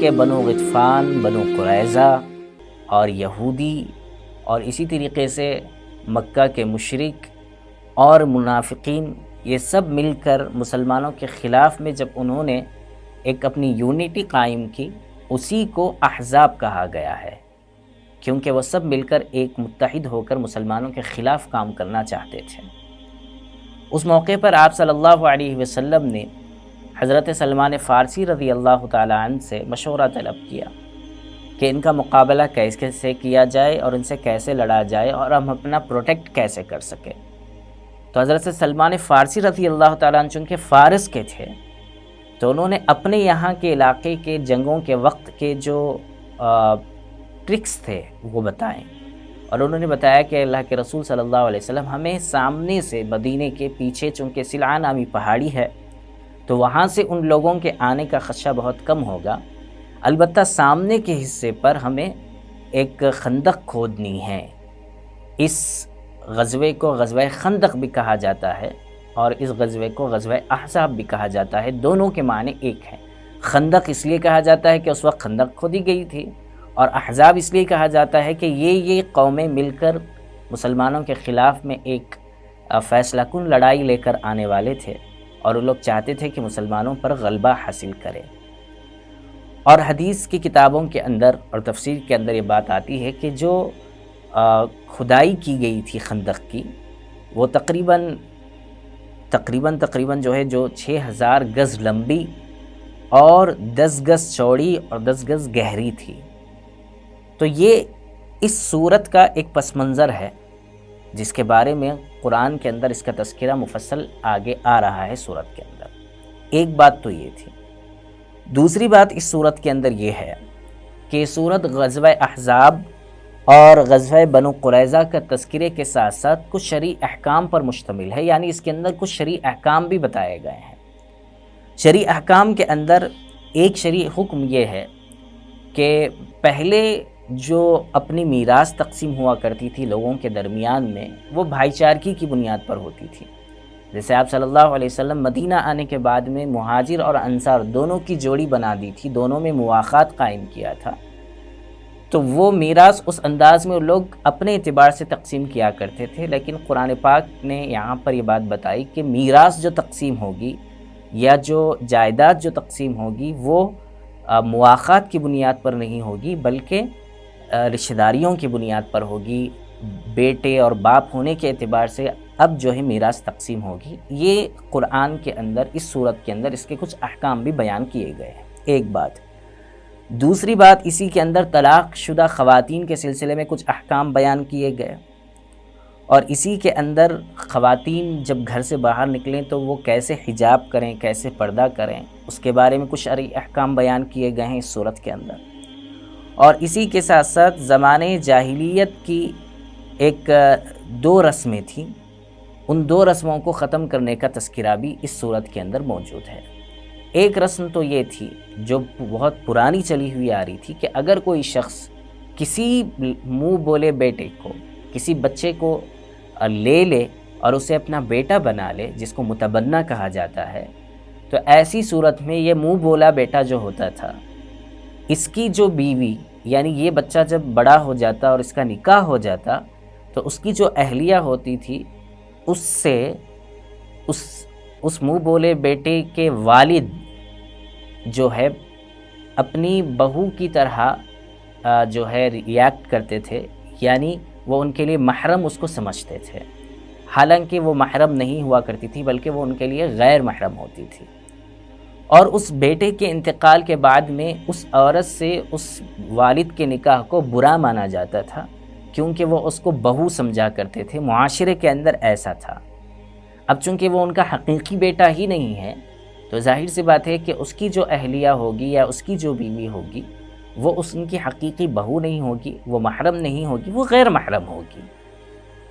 کہ بنو غطفان، بنو قریظہ اور یہودی اور اسی طریقے سے مکہ کے مشرک اور منافقین، یہ سب مل کر مسلمانوں کے خلاف میں جب انہوں نے ایک اپنی یونٹی قائم کی، اسی کو احزاب کہا گیا ہے، کیونکہ وہ سب مل کر ایک متحد ہو کر مسلمانوں کے خلاف کام کرنا چاہتے تھے۔ اس موقع پر آپ صلی اللہ علیہ وسلم نے حضرت سلمان فارسی رضی اللہ تعالیٰ عنہ سے مشورہ طلب کیا کہ ان کا مقابلہ کیسے کیا جائے اور ان سے کیسے لڑا جائے اور ہم اپنا پروٹیکٹ کیسے کر سکیں۔ تو حضرت سلمان فارسی رضی اللہ تعالیٰ عنہ چونکہ فارس کے تھے، تو انہوں نے اپنے یہاں کے علاقے کے جنگوں کے وقت کے جو ٹرکس تھے وہ بتائیں، اور انہوں نے بتایا کہ اللہ کے رسول صلی اللہ علیہ وسلم ہمیں سامنے سے مدینے کے پیچھے چونکہ سلعہ نامی پہاڑی ہے تو وہاں سے ان لوگوں کے آنے کا خدشہ بہت کم ہوگا، البتہ سامنے کے حصے پر ہمیں ایک خندق کھودنی ہے۔ اس غزوے کو غزوہ خندق بھی کہا جاتا ہے اور اس غزوے کو غزوہ احزاب بھی کہا جاتا ہے، دونوں کے معنی ایک ہیں۔ خندق اس لیے کہا جاتا ہے کہ اس وقت خندق کھودی گئی تھی، اور احزاب اس لیے کہا جاتا ہے کہ یہ قومیں مل کر مسلمانوں کے خلاف میں ایک فیصلہ کن لڑائی لے کر آنے والے تھے، اور وہ لوگ چاہتے تھے کہ مسلمانوں پر غلبہ حاصل کرے۔ اور حدیث کی کتابوں کے اندر اور تفسیر کے اندر یہ بات آتی ہے کہ جو کھدائی کی گئی تھی خندق کی، وہ تقریباً جو ہے جو 6000 گز لمبی اور 10 گز چوڑی اور 10 گز گہری تھی۔ تو یہ اس صورت کا ایک پس منظر ہے جس کے بارے میں قرآن کے اندر اس کا تذکرہ مفصل آگے آ رہا ہے صورت کے اندر۔ ایک بات تو یہ تھی۔ دوسری بات اس صورت کے اندر یہ ہے کہ صورت غزوہ احزاب اور غزوہ بنو قریظہ کا تذکرے کے ساتھ ساتھ کچھ شرعی احکام پر مشتمل ہے، یعنی اس کے اندر کچھ شرعی احکام بھی بتائے گئے ہیں۔ شرعی احکام کے اندر ایک شرعی حکم یہ ہے کہ پہلے جو اپنی میراث تقسیم ہوا کرتی تھی لوگوں کے درمیان میں، وہ بھائی چارگی کی بنیاد پر ہوتی تھی۔ جیسے آپ صلی اللہ علیہ وسلم مدینہ آنے کے بعد میں مہاجر اور انصار دونوں کی جوڑی بنا دی تھی، دونوں میں مواخات قائم کیا تھا، تو وہ میراث اس انداز میں لوگ اپنے اعتبار سے تقسیم کیا کرتے تھے۔ لیکن قرآن پاک نے یہاں پر یہ بات بتائی کہ میراث جو تقسیم ہوگی یا جو جائیداد جو تقسیم ہوگی وہ مواخات کی بنیاد پر نہیں ہوگی، بلکہ رشتہ داریوں کی بنیاد پر ہوگی، بیٹے اور باپ ہونے کے اعتبار سے اب جو ہے میراث تقسیم ہوگی۔ یہ قرآن کے اندر اس صورت کے اندر اس کے کچھ احکام بھی بیان کیے گئے ہیں، ایک بات۔ دوسری بات، اسی کے اندر طلاق شدہ خواتین کے سلسلے میں کچھ احکام بیان کیے گئے، اور اسی کے اندر خواتین جب گھر سے باہر نکلیں تو وہ کیسے حجاب کریں، کیسے پردہ کریں، اس کے بارے میں کچھ شرعی احکام بیان کیے گئے ہیں اس صورت کے اندر۔ اور اسی کے ساتھ ساتھ زمانے جاہلیت کی ایک 2 رسمیں تھیں، ان 2 رسموں کو ختم کرنے کا تذکرہ بھی اس صورت کے اندر موجود ہے۔ ایک رسم تو یہ تھی جو بہت پرانی چلی ہوئی آ رہی تھی کہ اگر کوئی شخص کسی منہ بولے بیٹے کو، کسی بچے کو لے لے اور اسے اپنا بیٹا بنا لے، جس کو متبنہ کہا جاتا ہے، تو ایسی صورت میں یہ منہ بولا بیٹا جو ہوتا تھا، اس کی جو بیوی، یعنی یہ بچہ جب بڑا ہو جاتا اور اس کا نکاح ہو جاتا تو اس کی جو اہلیہ ہوتی تھی اس سے اس منہ بولے بیٹے کے والد جو ہے اپنی بہو کی طرح جو ہے ریاکٹ کرتے تھے، یعنی وہ ان کے لیے محرم اس کو سمجھتے تھے، حالانکہ وہ محرم نہیں ہوا کرتی تھی بلکہ وہ ان کے لیے غیر محرم ہوتی تھی۔ اور اس بیٹے کے انتقال کے بعد میں اس عورت سے اس والد کے نکاح کو برا مانا جاتا تھا، کیونکہ وہ اس کو بہو سمجھا کرتے تھے، معاشرے کے اندر ایسا تھا۔ اب چونکہ وہ ان کا حقیقی بیٹا ہی نہیں ہے تو ظاہر سی بات ہے کہ اس کی جو اہلیہ ہوگی یا اس کی جو بیوی ہوگی وہ ان کی حقیقی بہو نہیں ہوگی، وہ محرم نہیں ہوگی، وہ غیر محرم ہوگی۔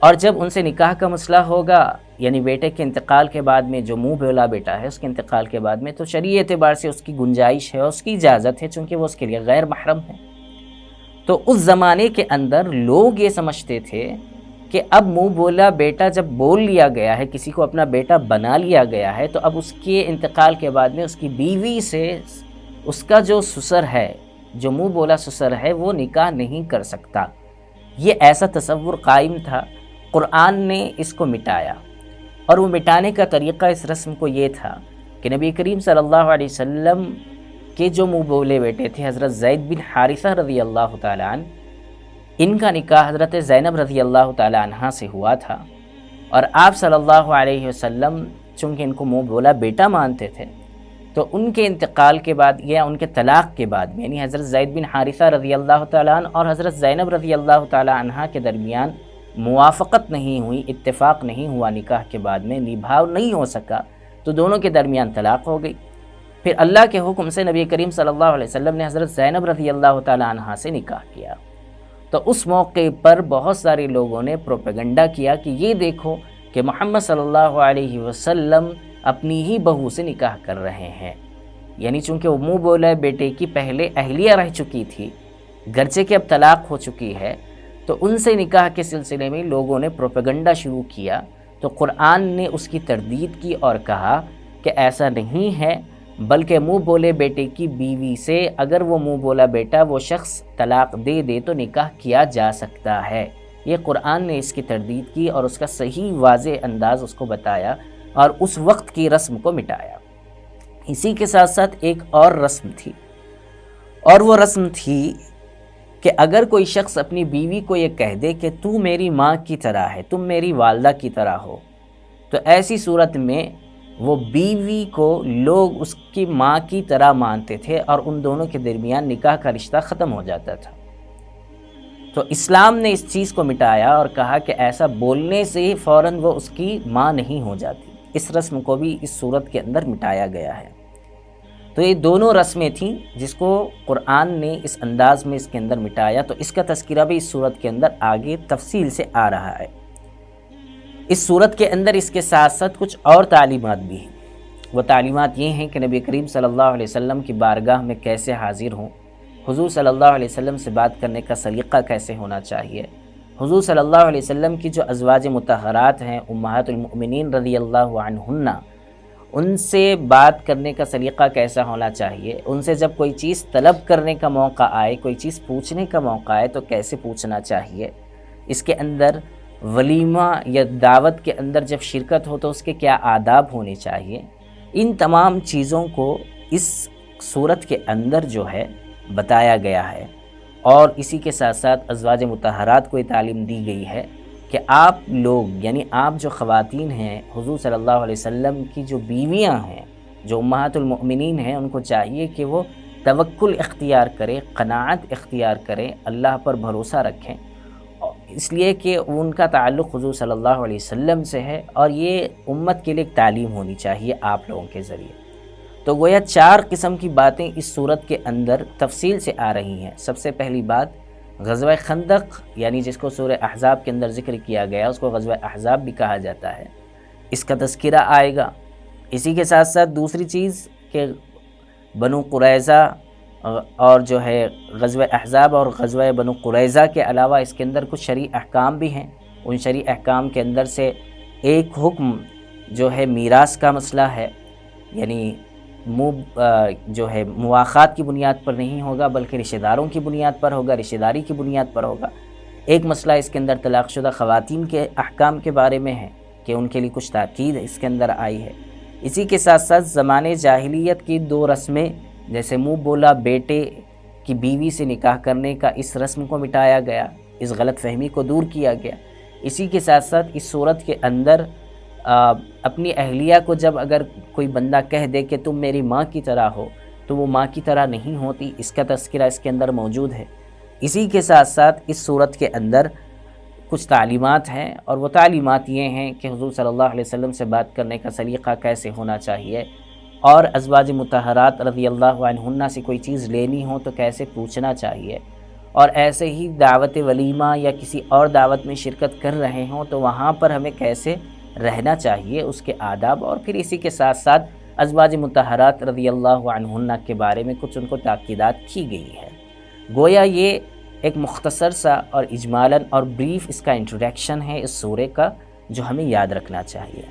اور جب ان سے نکاح کا مسئلہ ہوگا، یعنی بیٹے کے انتقال کے بعد میں جو منہ بولا بیٹا ہے اس کے انتقال کے بعد میں، تو شرعی اعتبار سے اس کی گنجائش ہے، اس کی اجازت ہے، چونکہ وہ اس کے لیے غیر محرم ہے۔ تو اس زمانے کے اندر لوگ یہ سمجھتے تھے کہ اب منہ بولا بیٹا جب بول لیا گیا ہے، کسی کو اپنا بیٹا بنا لیا گیا ہے، تو اب اس کے انتقال کے بعد میں اس کی بیوی سے اس کا جو سسر ہے، جو منہ بولا سسر ہے، وہ نکاح نہیں کر سکتا۔ یہ ایسا تصور قائم تھا، قرآن نے اس کو مٹایا، اور وہ مٹانے کا طریقہ اس رسم کو یہ تھا کہ نبی کریم صلی اللہ علیہ وسلم کے جو منہ بولے بیٹے تھے حضرت زید بن حارثہ رضی اللہ تعالیٰ عنہ، ان کا نکاح حضرت زینب رضی اللہ تعالیٰ عنہ سے ہوا تھا، اور آپ صلی اللہ علیہ وسلم چونکہ ان کو منہ بولا بیٹا مانتے تھے، تو ان کے انتقال کے بعد یا ان کے طلاق کے بعد، یعنی حضرت زید بن حارثہ رضی اللہ تعالیٰ عنہ اور حضرت زینب رضی اللہ تعالیٰ عنہ کے درمیان موافقت نہیں ہوئی، اتفاق نہیں ہوا، نکاح کے بعد میں نبھاؤ نہیں ہو سکا، تو دونوں کے درمیان طلاق ہو گئی۔ پھر اللہ کے حکم سے نبی کریم صلی اللہ علیہ وسلم نے حضرت زینب رضی اللہ تعالیٰ عنہ سے نکاح کیا۔ تو اس موقع پر بہت سارے لوگوں نے پروپیگنڈا کیا کہ یہ دیکھو کہ محمد صلی اللہ علیہ وسلم اپنی ہی بہو سے نکاح کر رہے ہیں، یعنی چونکہ وہ منہ بولا بیٹے کی پہلے اہلیہ رہ چکی تھی، گرچہ کہ اب طلاق ہو چکی ہے، تو ان سے نکاح کے سلسلے میں لوگوں نے پروپیگنڈا شروع کیا۔ تو قرآن نے اس کی تردید کی اور کہا کہ ایسا نہیں ہے، بلکہ منہ بولے بیٹے کی بیوی سے اگر وہ منہ بولا بیٹا وہ شخص طلاق دے دے تو نکاح کیا جا سکتا ہے۔ یہ قرآن نے اس کی تردید کی اور اس کا صحیح واضح انداز اس کو بتایا اور اس وقت کی رسم کو مٹایا۔ اسی کے ساتھ ساتھ ایک اور رسم تھی، اور وہ رسم تھی کہ اگر کوئی شخص اپنی بیوی کو یہ کہہ دے کہ تو میری ماں کی طرح ہے، تم میری والدہ کی طرح ہو، تو ایسی صورت میں وہ بیوی کو لوگ اس کی ماں کی طرح مانتے تھے اور ان دونوں کے درمیان نکاح کا رشتہ ختم ہو جاتا تھا۔ تو اسلام نے اس چیز کو مٹایا اور کہا کہ ایسا بولنے سے ہی فوراً وہ اس کی ماں نہیں ہو جاتی۔ اس رسم کو بھی اس صورت کے اندر مٹایا گیا ہے۔ تو یہ دونوں رسمیں تھیں جس کو قرآن نے اس انداز میں اس کے اندر مٹایا، تو اس کا تذکرہ بھی اس صورت کے اندر آگے تفصیل سے آ رہا ہے۔ اس صورت کے اندر اس کے ساتھ ساتھ کچھ اور تعلیمات بھی ہیں۔ وہ تعلیمات یہ ہیں کہ نبی کریم صلی اللہ علیہ وسلم کی بارگاہ میں کیسے حاضر ہوں، حضور صلی اللہ علیہ وسلم سے بات کرنے کا سلیقہ کیسے ہونا چاہیے، حضور صلی اللہ علیہ وسلم کی جو ازواج مطہرات ہیں امہات المؤمنین رضی اللہ عنہن، ان سے بات کرنے کا سلیقہ کیسا ہونا چاہیے، ان سے جب کوئی چیز طلب کرنے کا موقع آئے، کوئی چیز پوچھنے کا موقع آئے تو کیسے پوچھنا چاہیے، اس کے اندر ولیمہ یا دعوت کے اندر جب شرکت ہو تو اس کے کیا آداب ہونے چاہیے، ان تمام چیزوں کو اس صورت کے اندر جو ہے بتایا گیا ہے۔ اور اسی کے ساتھ ساتھ ازواج مطہرات کو یہ تعلیم دی گئی ہے کہ آپ لوگ یعنی آپ جو خواتین ہیں حضور صلی اللہ علیہ وسلم کی جو بیویاں ہیں، جو امہات المؤمنین ہیں، ان کو چاہیے کہ وہ توکل اختیار کریں، قناعت اختیار کریں، اللہ پر بھروسہ رکھیں، اس لیے کہ ان کا تعلق حضور صلی اللہ علیہ وسلم سے ہے، اور یہ امت کے لیے ایک تعلیم ہونی چاہیے آپ لوگوں کے ذریعے۔ تو گویا 4 قسم کی باتیں اس صورت کے اندر تفصیل سے آ رہی ہیں۔ سب سے پہلی بات غزوہ خندق، یعنی جس کو سورہ احزاب کے اندر ذکر کیا گیا، اس کو غزوہ احزاب بھی کہا جاتا ہے، اس کا تذکرہ آئے گا۔ اسی کے ساتھ ساتھ دوسری چیز کہ بنو قریظہ اور جو ہے غزوہ احزاب اور غزوہ بنو قریظہ کے علاوہ اس کے اندر کچھ شرعی احکام بھی ہیں۔ ان شرعی احکام کے اندر سے ایک حکم جو ہے میراث کا مسئلہ ہے، یعنی جو ہے مواخات کی بنیاد پر نہیں ہوگا بلکہ رشتہ داروں کی بنیاد پر ہوگا، رشتہ داری کی بنیاد پر ہوگا۔ ایک مسئلہ اس کے اندر طلاق شدہ خواتین کے احکام کے بارے میں ہے کہ ان کے لیے کچھ تاکید اس کے اندر آئی ہے۔ اسی کے ساتھ ساتھ زمانے جاہلیت کی 2 رسمیں، جیسے منہ بولا بیٹے کی بیوی سے نکاح کرنے کا اس رسم کو مٹایا گیا، اس غلط فہمی کو دور کیا گیا۔ اسی کے ساتھ ساتھ اس صورت کے اندر اپنی اہلیہ کو جب اگر کوئی بندہ کہہ دے کہ تم میری ماں کی طرح ہو تو وہ ماں کی طرح نہیں ہوتی، اس کا تذکرہ اس کے اندر موجود ہے۔ اسی کے ساتھ ساتھ اس صورت کے اندر کچھ تعلیمات ہیں، اور وہ تعلیمات یہ ہیں کہ حضور صلی اللہ علیہ وسلم سے بات کرنے کا سلیقہ کیسے ہونا چاہیے، اور ازواج مطہرات رضی اللہ عنہن سے کوئی چیز لینی ہو تو کیسے پوچھنا چاہیے، اور ایسے ہی دعوت ولیمہ یا کسی اور دعوت میں شرکت کر رہے ہوں تو وہاں پر ہمیں کیسے رہنا چاہیے، اس کے آداب، اور پھر اسی کے ساتھ ساتھ ازواج مطہرات رضی اللہ عنہن کے بارے میں کچھ ان کو تاکیدات کی گئی ہے۔ گویا یہ ایک مختصر سا اور اجمالاً اور بریف اس کا انٹروڈکشن ہے اس سورے کا، جو ہمیں یاد رکھنا چاہیے۔